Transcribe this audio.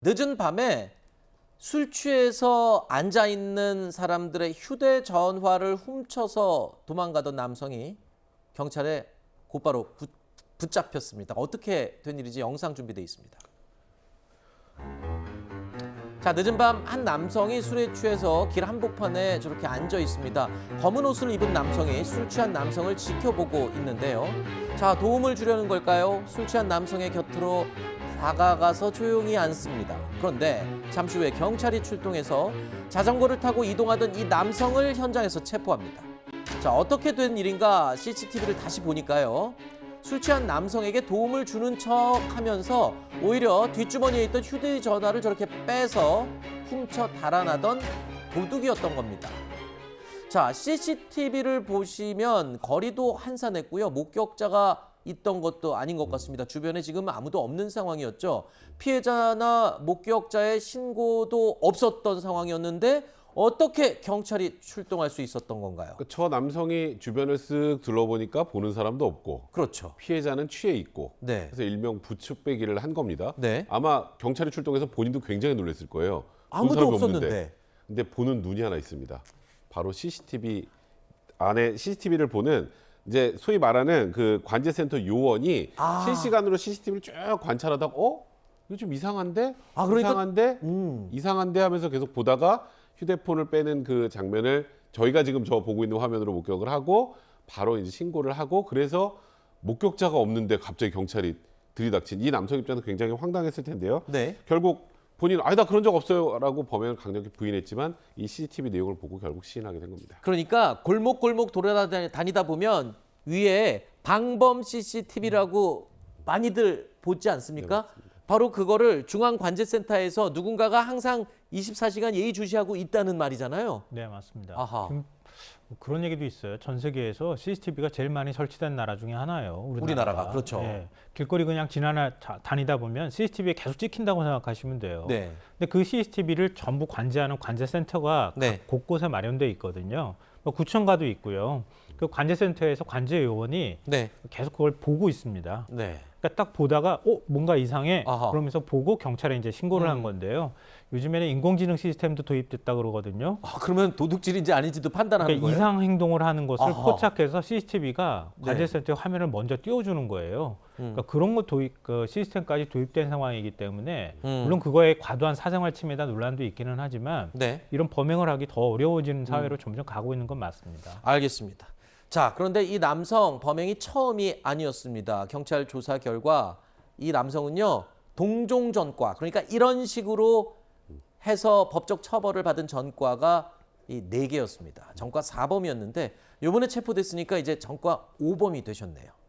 늦은 밤에 술 취해서 앉아있는 사람들의 휴대전화를 훔쳐서 도망가던 남성이 경찰에 곧바로 붙잡혔습니다. 어떻게 된 일인지 영상 준비되어 있습니다. 자, 늦은 밤 한 남성이 술에 취해서 길 한복판에 저렇게 앉아 있습니다. 검은 옷을 입은 남성이 술 취한 남성을 지켜보고 있는데요. 자, 도움을 주려는 걸까요? 술 취한 남성의 곁으로 다가가서 조용히 앉습니다. 그런데 잠시 후에 경찰이 출동해서 자전거를 타고 이동하던 이 남성을 현장에서 체포합니다. 자, 어떻게 된 일인가 CCTV를 다시 보니까요. 술 취한 남성에게 도움을 주는 척하면서 오히려 뒷주머니에 있던 휴대전화를 저렇게 빼서 훔쳐 달아나던 도둑이었던 겁니다. 자, CCTV를 보시면 거리도 한산했고요. 목격자가 있던 것도 아닌 것 같습니다. 주변에 지금 아무도 없는 상황이었죠. 피해자나 목격자의 신고도 없었던 상황이었는데 어떻게 경찰이 출동할 수 있었던 건가요? 저 남성이 주변을 쓱 둘러보니까 보는 사람도 없고, 그렇죠. 피해자는 취해 있고, 네. 그래서 일명 부축배기를 한 겁니다. 네. 아마 경찰이 출동해서 본인도 굉장히 놀랐을 거예요. 아무도 사람이 없었는데. 없는데. 근데 보는 눈이 하나 있습니다. 바로 CCTV 안에 CCTV를 보는 이제 소위 말하는 그 관제센터 요원이 실시간으로 CCTV를 쭉 관찰하다가 이거 좀 이상한데? 그러니까 이상한데 하면서 계속 보다가 휴대폰을 빼는 그 장면을 저희가 지금 저 보고 있는 화면으로 목격을 하고 바로 이제 신고를 하고, 그래서 목격자가 없는데 갑자기 경찰이 들이닥친 이 남성 입장에서 굉장히 황당했을 텐데요. 네. 결국 본인 나 그런 적 없어요라고 범행을 강력히 부인했지만 이 CCTV 내용을 보고 결국 시인하게 된 겁니다. 그러니까 골목골목 돌아다니다 보면 위에 방범 CCTV라고 많이들 보지 않습니까? 바로 그거를 중앙관제센터에서 누군가가 항상 24시간 예의주시하고 있다는 말이잖아요. 네, 맞습니다. 아하. 지금 그런 얘기도 있어요. 전 세계에서 CCTV가 제일 많이 설치된 나라 중에 하나예요. 우리나라가. 그렇죠. 예, 길거리 그냥 다니다 보면 CCTV에 계속 찍힌다고 생각하시면 돼요. 네. 근데 그 CCTV를 전부 관제하는 관제센터가 네. 각 곳곳에 마련돼 있거든요. 구청가도 있고요. 그 관제센터에서 관제 요원이 네. 계속 그걸 보고 있습니다. 네. 그러니까 딱 보다가 뭔가 이상해. 아하. 그러면서 보고 경찰에 이제 신고를 한 건데요. 요즘에는 인공지능 시스템도 도입됐다 그러거든요. 그러면 도둑질인지 아닌지도 판단하는 그러니까 거예요? 이상 행동을 하는 것을 아하. 포착해서 CCTV가 네. 관제센터에 화면을 먼저 띄워주는 거예요. 그러니까 그런 거 그 시스템까지 도입된 상황이기 때문에 물론 그거에 과도한 사생활 침해에 대한 논란도 있기는 하지만 네. 이런 범행을 하기 더 어려워지는 사회로 점점 가고 있는 건 맞습니다. 알겠습니다. 자, 그런데 이 남성 범행이 처음이 아니었습니다. 경찰 조사 결과 이 남성은요, 동종 전과, 그러니까 이런 식으로 해서 법적 처벌을 받은 전과가 이 4개였습니다. 전과 4범이었는데 이번에 체포됐으니까 이제 전과 5범이 되셨네요.